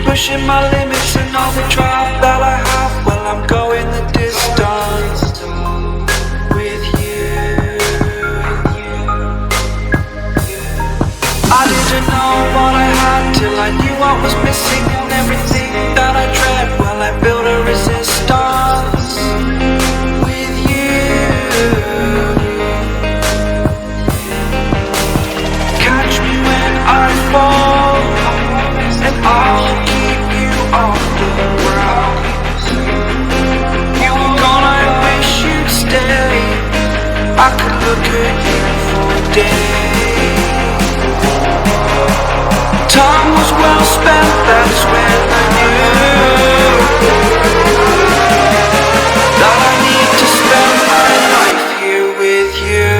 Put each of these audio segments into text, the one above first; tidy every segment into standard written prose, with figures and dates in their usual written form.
pushing my limits and all the drive that I have. Well, I'm going the distance with you. I didn't know what I had till I knew what was missing, and everything that I dread, well, I built a resistance with you. Catch me when I fall, and I'll keep you off the ground. You were gone, I wish you'd stay. I could look at you for days. Time was well spent, that's when I knew that I need to spend my life here with you.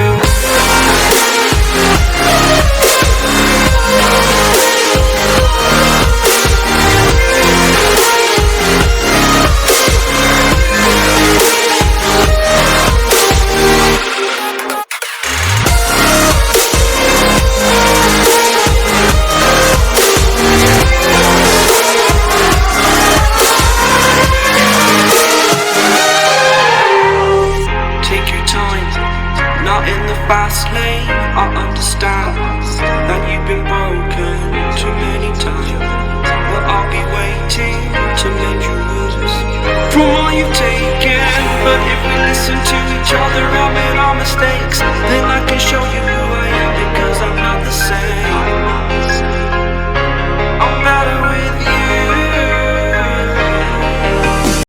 Not in the fast lane, I understand that you've been broken too many times. But I'll be waiting to mend your wounds from all you've taken. But if we listen to each other